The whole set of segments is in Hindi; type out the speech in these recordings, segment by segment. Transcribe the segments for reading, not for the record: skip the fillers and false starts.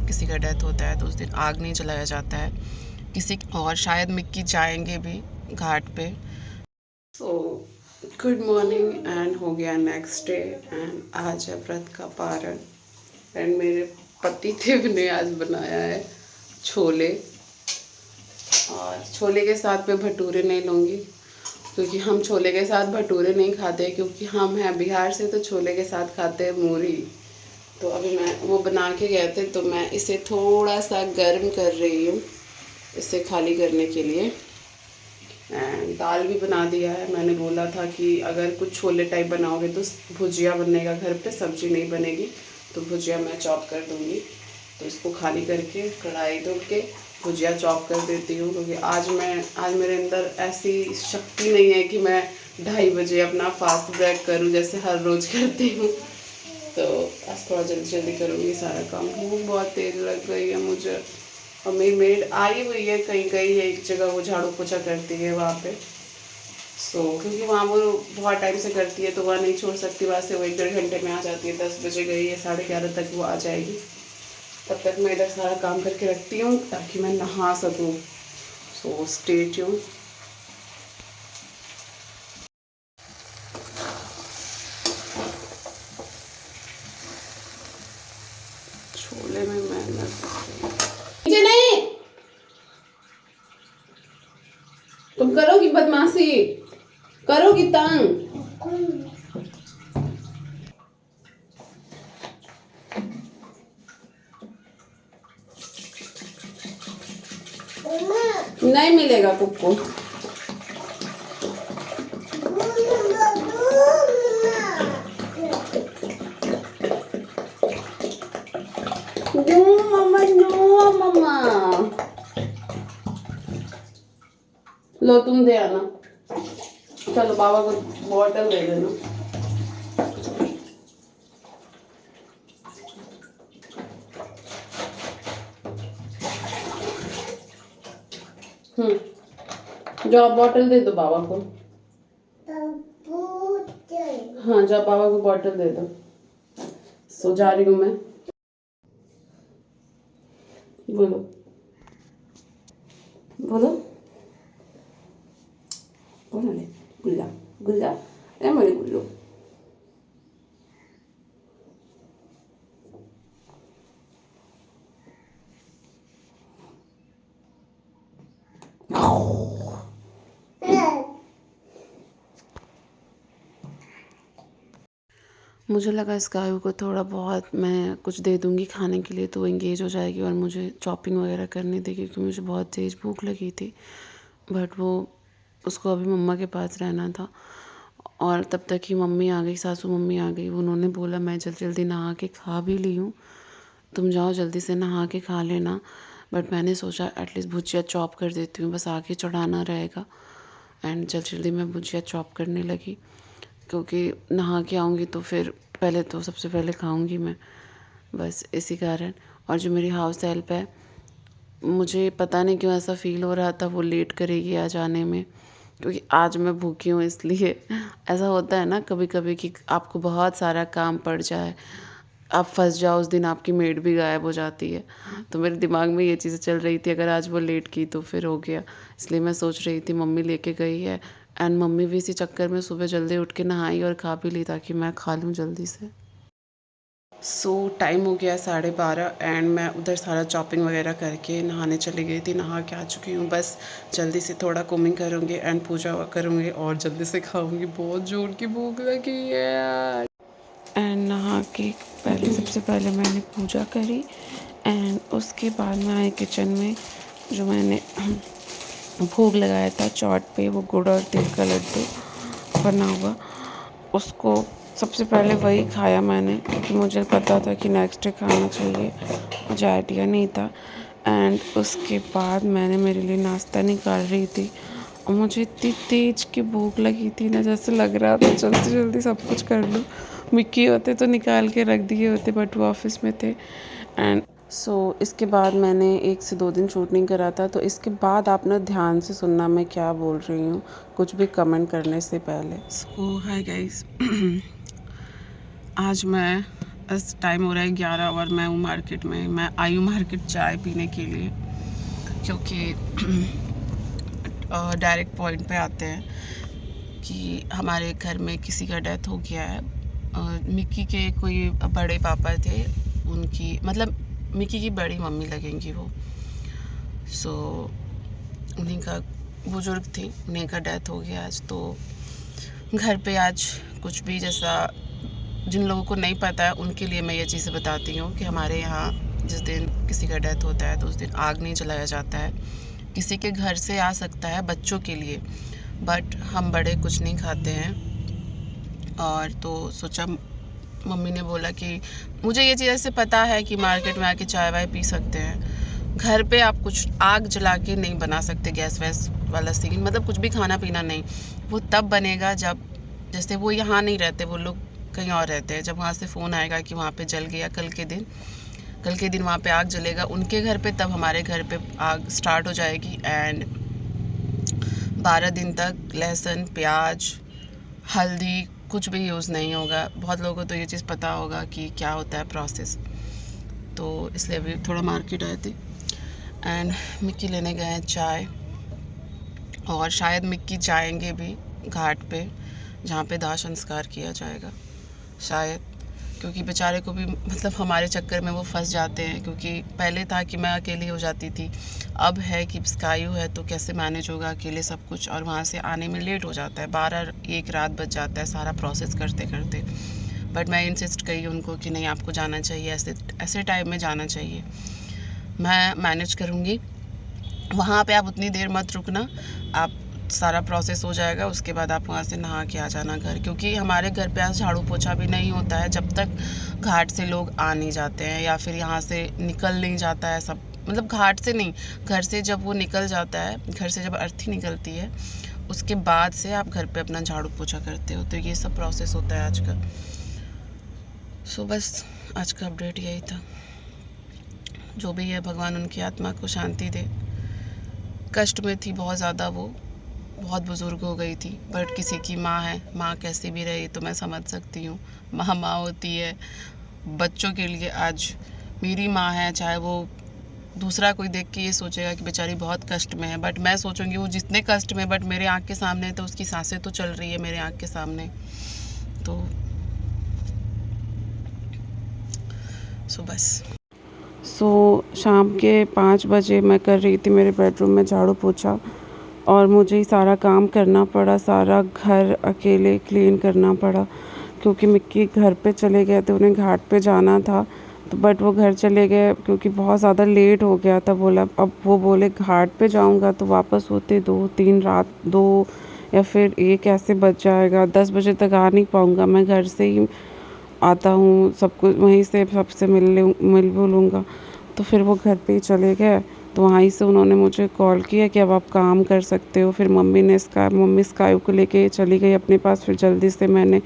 किसी का डेथ होता है तो उस दिन आग नहीं जलाया जाता है किसी, और शायद मिक्की जाएंगे भी घाट पे। सो गुड मॉर्निंग एंड हो गया नेक्स्ट डे एंड आज है व्रत का पारण एंड मेरे पति देव ने आज बनाया है छोले, और छोले के साथ मैं भटूरे नहीं लूँगी क्योंकि हम छोले के साथ भटूरे नहीं खाते, क्योंकि हम हैं बिहार से तो छोले के साथ खाते हैं मूरी। तो अभी मैं वो बना के गए थे तो मैं इसे थोड़ा सा गर्म कर रही हूँ इसे खाली करने के लिए। एंड दाल भी बना दिया है, मैंने बोला था कि अगर कुछ छोले टाइप बनाओगे तो भुजिया बनेगा घर पे, सब्जी नहीं बनेगी, तो भुजिया मैं चॉप कर दूँगी। तो इसको खाली करके कढ़ाई धो के भुजिया चॉप कर देती हूँ, क्योंकि आज मेरे अंदर ऐसी शक्ति नहीं है कि मैं 2:30 बजे अपना फास्ट ब्रेक करूँ जैसे हर रोज़ करती हूँ। तो आज थोड़ा जल्दी जल्दी करूँगी सारा काम। भूख बहुत तेज़ लग गई है मुझे, और मेरी मेड आई हुई है कहीं कहीं एक जगह, वो झाड़ू पोछा करती है वहाँ पे। क्योंकि वहाँ वो बहुत टाइम से करती है तो वहाँ नहीं छोड़ सकती, वहाँ से वो 1-1.5 घंटे में आ जाती है। 10 बजे गई है, 11:30 तक वो आ जाएगी। तब तक मैं इधर सारा काम करके रखती हूँ ताकि मैं नहा सकूँ। So stay tuned. छोले में मेहनत नहीं, तुम करोगी बदमाशी, करोगी तंग। नहीं मिलेगा कुक्कू। मम्मा लो तुम दे आना। चलो बाबा को बॉटल दे देना। जाओ बॉटल दे दो बाबा को। हाँ जाओ बाबा को बॉटल दे दो। सो जा रही हूँ मैं। बोलो बोलो बोलो ले गुल्ला गुल्ला ए मेरे गुल्लू। मुझे लगा स्काई को थोड़ा बहुत मैं कुछ दे दूँगी खाने के लिए तो वो इंगेज हो जाएगी और मुझे चॉपिंग वगैरह करने देगी, क्योंकि मुझे बहुत तेज़ भूख लगी थी। बट वो उसको अभी मम्मा के पास रहना था, और तब तक ही मम्मी आ गई, सासू मम्मी आ गई। उन्होंने बोला मैं जल्दी जल्दी नहा के खा भी ली हूँ, तुम जाओ जल्दी से नहा के खा लेना। बट मैंने सोचा एटलीस्ट भुजिया चॉप कर देती हूँ, बस आके चढ़ाना रहेगा। एंड जल्दी जल्दी मैं भुजिया चॉप करने लगी, क्योंकि नहा के आऊँगी तो फिर पहले तो सबसे पहले खाऊँगी मैं, बस इसी कारण। और जो मेरी हाउस हेल्प है, मुझे पता नहीं क्यों ऐसा फ़ील हो रहा था वो लेट करेगी आज आने में, क्योंकि आज मैं भूखी हूँ इसलिए। ऐसा होता है ना कभी कभी कि आपको बहुत सारा काम पड़ जाए, आप फंस जाओ, उस दिन आपकी मेड भी गायब हो जाती है। तो मेरे दिमाग में ये चीज़ें चल रही थी, अगर आज वो लेट की तो फिर हो गया। इसलिए मैं सोच रही थी मम्मी लेके गई है, एंड मम्मी भी इसी चक्कर में सुबह जल्दी उठ के नहाई और खा भी ली ताकि मैं खा लूँ जल्दी से। टाइम हो गया 12:30 एंड मैं उधर सारा चॉपिंग वगैरह करके नहाने चली गई थी। नहा के आ चुकी हूँ, बस जल्दी से थोड़ा कोमिंग करूँगी एंड पूजा करूँगी और जल्दी से खाऊँगी। बहुत जोर की भूख लगी है यार। एंड नहा के सबसे पहले मैंने पूजा करी, एंड उसके बाद मैं आई किचन में। जो मैंने भोग लगाया था चौट पे, वो गुड़ और तिल का लड्डू बना हुआ, उसको सबसे पहले वही खाया मैंने, क्योंकि मुझे पता था कि नेक्स्ट डे खाना चाहिए, मुझे आइडिया नहीं था। एंड उसके बाद मैंने मेरे लिए नाश्ता निकाल रही थी, और मुझे इतनी तेज़ की भूख लगी थी ना, जैसे लग रहा था जल्दी जल्दी सब कुछ कर लूँ। मिक्की होते तो निकाल के रख दिए होते, बट वो ऑफिस में थे। एंड इसके बाद मैंने 1 से 2 दिन शूट नहीं करा था, तो इसके बाद आप ना ध्यान से सुनना मैं क्या बोल रही हूँ, कुछ भी कमेंट करने से पहले। हाय गाइस, आज मैं टाइम हो रहा है 11 और मैं हूँ मार्केट में। मैं आई हूँ मार्केट चाय पीने के लिए, क्योंकि डायरेक्ट पॉइंट पे आते हैं कि हमारे घर में किसी का डेथ हो गया है। मिक्की के कोई बड़े पापा थे, उनकी मतलब मिक्की की बड़ी मम्मी लगेंगी वो। सो उन्हीं का बुजुर्ग थी, उन्हीं का डेथ हो गया आज। तो घर पे आज कुछ भी, जैसा जिन लोगों को नहीं पता है उनके लिए मैं ये चीज़ें बताती हूँ कि हमारे यहाँ जिस दिन किसी का डेथ होता है तो उस दिन आग नहीं जलाया जाता है। किसी के घर से आ सकता है बच्चों के लिए, बट हम बड़े कुछ नहीं खाते हैं। और तो सोचा, मम्मी ने बोला कि मुझे ये चीज़ ऐसे पता है कि मार्केट में आके चाय वाय पी सकते हैं, घर पे आप कुछ आग जला के नहीं बना सकते। गैस वैस वाला सीन, मतलब कुछ भी खाना पीना नहीं, वो तब बनेगा जब, जैसे वो यहाँ नहीं रहते, वो लोग कहीं और रहते हैं, जब वहाँ से फ़ोन आएगा कि वहाँ पे जल गया, कल के दिन वहाँ पे आग जलेगा उनके घर पे, तब हमारे घर पे आग स्टार्ट हो जाएगी। एंड 12 दिन तक लहसुन प्याज हल्दी कुछ भी यूज़ नहीं होगा। बहुत लोगों को तो ये चीज़ पता होगा कि क्या होता है प्रोसेस। तो इसलिए अभी थोड़ा मार्केट आए थे एंड मिक्की लेने गए हैं चाय, और शायद मिक्की जाएंगे भी घाट पे जहाँ पे दाह संस्कार किया जाएगा शायद, क्योंकि बेचारे को भी मतलब हमारे चक्कर में वो फंस जाते हैं। क्योंकि पहले था कि मैं अकेली हो जाती थी, अब है कि स्कायू है तो कैसे मैनेज होगा अकेले सब कुछ, और वहाँ से आने में लेट हो जाता है, 12-1 रात बज जाता है सारा प्रोसेस करते करते। बट मैं इंसिस्ट करी उनको कि नहीं, आपको जाना चाहिए, ऐसे टाइम में जाना चाहिए, मैं मैनेज करूँगी। वहाँ पे आप उतनी देर मत रुकना, आप सारा प्रोसेस हो जाएगा, उसके बाद आप वहाँ से नहा के आ जाना घर। क्योंकि हमारे घर पे आज झाड़ू पोछा भी नहीं होता है जब तक घाट से लोग आ नहीं जाते हैं, या फिर यहाँ से निकल नहीं जाता है सब, मतलब घाट से नहीं, घर से जब वो निकल जाता है, घर से जब अर्थी निकलती है उसके बाद से आप घर पे अपना झाड़ू पोछा करते हो। तो ये सब प्रोसेस होता है आज का। सो बस आज का अपडेट यही था। जो भी है भगवान उनकी आत्मा को शांति दे। कष्ट में थी बहुत ज़्यादा, वो बहुत बुज़ुर्ग हो गई थी, बट किसी की माँ है, माँ कैसी भी रही तो मैं समझ सकती हूँ। माँ माँ होती है बच्चों के लिए। आज मेरी माँ है, चाहे वो दूसरा कोई देख के ये सोचेगा कि बेचारी बहुत कष्ट में है, बट मैं सोचूंगी वो जितने कष्ट में, बट मेरे आँख के सामने तो उसकी सांसें तो चल रही है मेरे आँख के सामने। तो बस शाम के 5 बजे मैं कर रही थी मेरे बेडरूम में झाड़ू पोछा, और मुझे ही सारा काम करना पड़ा, सारा घर अकेले क्लीन करना पड़ा, क्योंकि मिक्की घर पे चले गए थे, उन्हें घाट पे जाना था। तो बट वो घर चले गए क्योंकि बहुत ज़्यादा लेट हो गया था। अब वो बोले घाट पे जाऊंगा तो वापस होते 2-3 रात 2 या फिर 1 ऐसे बज जाएगा, 10 बजे तक आ नहीं पाऊँगा। मैं घर से ही आता हूँ, सब कुछ वहीं से सबसे मिल लूँगा। तो फिर वो घर पे ही चले गए। तो वहीं से उन्होंने मुझे कॉल किया कि अब आप काम कर सकते हो। फिर मम्मी स्काई को लेके चली गई अपने पास। फिर जल्दी से मैंने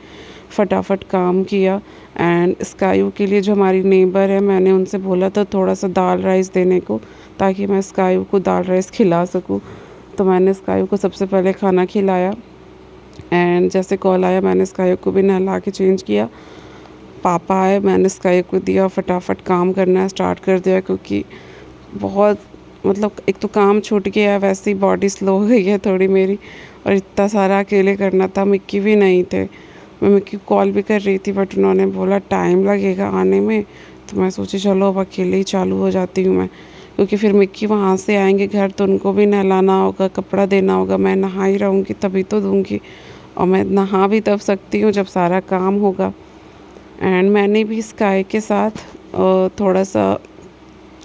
फटाफट काम किया। एंड स्काई के लिए जो हमारी नेबर है, मैंने उनसे बोला था थोड़ा सा दाल राइस देने को, ताकि मैं स्काई को दाल राइस खिला सकूँ। तो मैंने स्काई को सबसे पहले खाना खिलाया। एंड जैसे कॉल आया मैंने स्काई को भी नहला के चेंज किया। पापा आए, मैंने स्काई को दिया, फटाफट काम करना स्टार्ट कर दिया। क्योंकि बहुत मतलब एक तो काम छूट गया है, वैसे ही बॉडी स्लो हो गई है थोड़ी मेरी, और इतना सारा अकेले करना था। मिक्की भी नहीं थे, मैं मिक्की को कॉल भी कर रही थी, बट उन्होंने बोला टाइम लगेगा आने में। तो मैं सोची चलो अब अकेले ही चालू हो जाती हूँ मैं, क्योंकि फिर मिक्की वहाँ से आएंगे घर तो उनको भी नहलाना होगा, कपड़ा देना होगा। मैं नहा ही रहूँगी तभी तो दूँगी, और मैं नहा भी तब सकती हूँ जब सारा काम होगा। एंड मैंने भी स्काई के साथ थोड़ा सा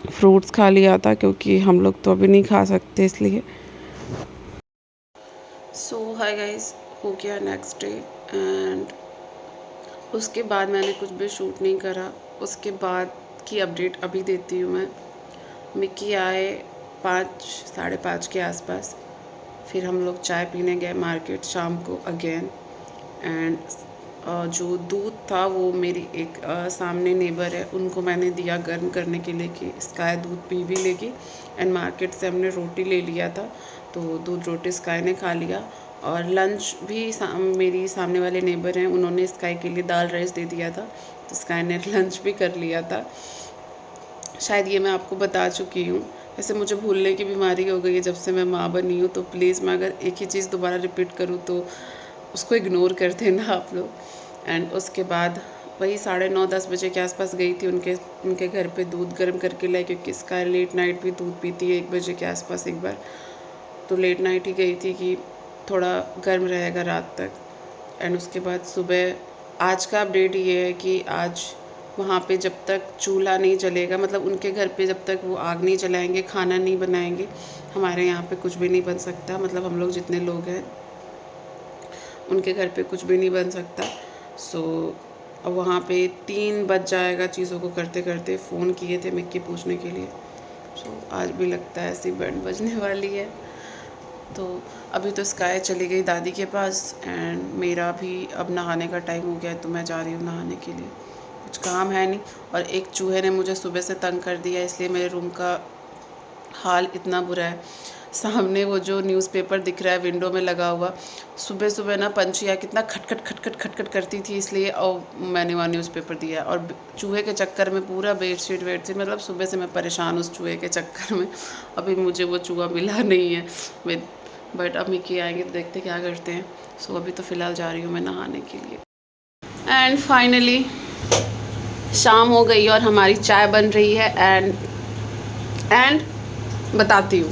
फ्रूट्स खा लिया था, क्योंकि हम लोग तो अभी नहीं खा सकते इसलिए। सो हाय गाइस, हो गया नेक्स्ट डे। एंड उसके बाद मैंने कुछ भी शूट नहीं करा। उसके बाद की अपडेट अभी देती हूँ मैं। मिक्की आए 5-5:30 के आसपास। फिर हम लोग चाय पीने गए मार्केट शाम को अगेन। एंड जो दूध था वो मेरी एक सामने नेबर है, उनको मैंने दिया गर्म करने के लिए कि स्काई दूध पी भी लेगी। एंड मार्केट से हमने रोटी ले लिया था, तो दूध रोटी स्काई ने खा लिया। और लंच भी मेरी सामने वाले नेबर हैं, उन्होंने स्काई के लिए दाल राइस दे दिया था। तो स्काई ने लंच भी कर लिया था। शायद ये मैं आपको बता चुकी हूँ। वैसे मुझे भूलने की बीमारी हो गई है जब से मैं माँ बनी हूँ, तो प्लीज़ मैं अगर एक ही चीज़ दोबारा रिपीट करूँ तो उसको इग्नोर कर देना आप लोग। एंड उसके बाद वही 9:30-10 बजे के आसपास गई थी उनके घर पे दूध गर्म करके लाई, क्योंकि स्काई लेट नाइट भी दूध पीती है 1 बजे के आसपास एक बार, तो लेट नाइट ही गई थी कि थोड़ा गर्म रहेगा रात तक। एंड उसके बाद सुबह आज का अपडेट ये है कि आज वहाँ पे जब तक चूल्हा नहीं जलेगा, मतलब उनके घर पे जब तक वो आग नहीं जलाएंगे, खाना नहीं बनाएंगे, हमारे यहाँ पे कुछ भी नहीं बन सकता। मतलब हम लोग जितने लोग हैं उनके घर पे कुछ भी नहीं बन सकता। सो अब वहाँ पे 3 बज जाएगा चीज़ों को करते करते। फ़ोन किए थे मिक्की पूछने के लिए। सो आज भी लगता है ऐसी बैंड बजने वाली है। तो अभी तो स्काई चली गई दादी के पास एंड मेरा भी अब नहाने का टाइम हो गया है, तो मैं जा रही हूँ नहाने के लिए। कुछ काम है नहीं, और एक चूहे ने मुझे सुबह से तंग कर दिया, इसलिए मेरे रूम का हाल इतना बुरा है। सामने वो जो न्यूज़पेपर दिख रहा है विंडो में लगा हुआ, सुबह सुबह ना पंछियाँ कितना खटखट खटखट खटखट करती थी, इसलिए और मैंने वहाँ न्यूज़पेपर दिया। और चूहे के चक्कर में पूरा बेडशीट मतलब सुबह से मैं परेशान उस चूहे के चक्कर में। अभी मुझे वो चूहा मिला नहीं है बट अब मिक्की आएंगे तो देखते क्या करते हैं। सो अभी तो फ़िलहाल जा रही हूँ मैं नहाने के लिए। एंड फाइनली शाम हो गई और हमारी चाय बन रही है। एंड बताती हूँ,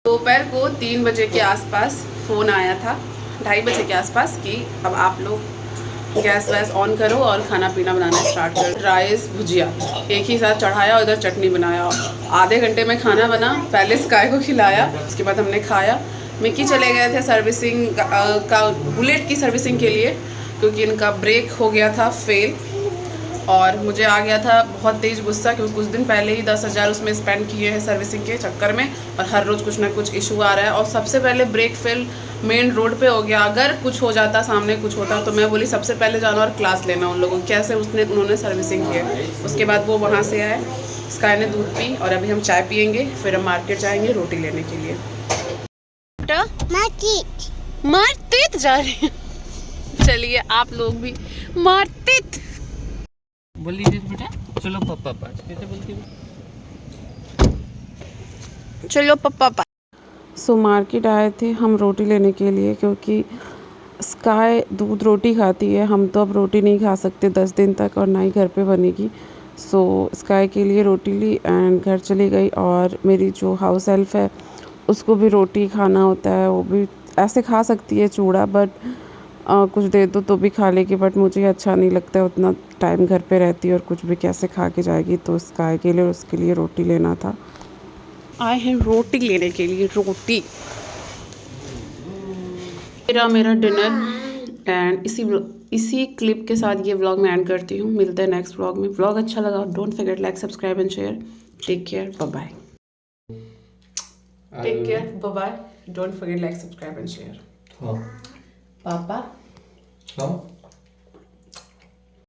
दोपहर को 3 बजे के आसपास फ़ोन आया था, 2:30 बजे के आसपास, कि अब आप लोग गैस वैस ऑन करो और खाना पीना बनाना स्टार्ट करो। राइस भुजिया एक ही साथ चढ़ाया और इधर चटनी बनाया। आधे घंटे में खाना बना, पहले स्काई को खिलाया, उसके बाद हमने खाया। मिक्की चले गए थे सर्विसिंग का बुलेट की सर्विसिंग के लिए, क्योंकि इनका ब्रेक हो गया था फेल। और मुझे आ गया था बहुत तेज़ गुस्सा, क्योंकि कुछ दिन पहले ही 10,000 उसमें स्पेंड किए हैं सर्विसिंग के चक्कर में, और हर रोज़ कुछ ना कुछ इशू आ रहा है। और सबसे पहले ब्रेक फेल मेन रोड पे हो गया। अगर कुछ हो जाता, सामने कुछ होता, तो मैं बोली सबसे पहले जाना और क्लास लेना उन लोगों को, कैसे उन्होंने सर्विसिंग की है। उसके बाद वो वहाँ से आए, स्काई ने दूध पी, और अभी हम चाय पियेंगे, फिर हम मार्केट जाएंगे रोटी लेने के लिए। मार्केट जा रहे हैं, चलिए आप लोग भी मार्केट बोलिए बेटा। चलो पापा पास कैसे बोलती है? चलो पापा। सो मार्केट आए थे हम रोटी लेने के लिए, क्योंकि स्काई दूध रोटी खाती है, हम तो अब रोटी नहीं खा सकते 10 दिन तक, और ना ही घर पे बनेगी। सो स्काई के लिए रोटी ली एंड घर चली गई। और मेरी जो हाउस हेल्प है उसको भी रोटी खाना होता है, वो भी ऐसे खा सकती है चूड़ा, बट कुछ दे दो तो भी खा लेगी, बट मुझे अच्छा नहीं लगता है, उतना टाइम घर पे रहती है और कुछ भी कैसे खा के जाएगी। तो स्काई के लिए और उसके लिए रोटी लेना था। आए हैं रोटी लेने के लिए, रोटी मेरा डिनर। एंड इसी क्लिप के साथ ये व्लॉग मैं एंड करती हूँ। मिलते हैं नेक्स्ट व्लॉग में। व्लॉग अच्छा लगा, don't forget like subscribe and share. Take care, bye bye. Take care, bye bye. Don't forget like subscribe and share. हाँ पापा हाँ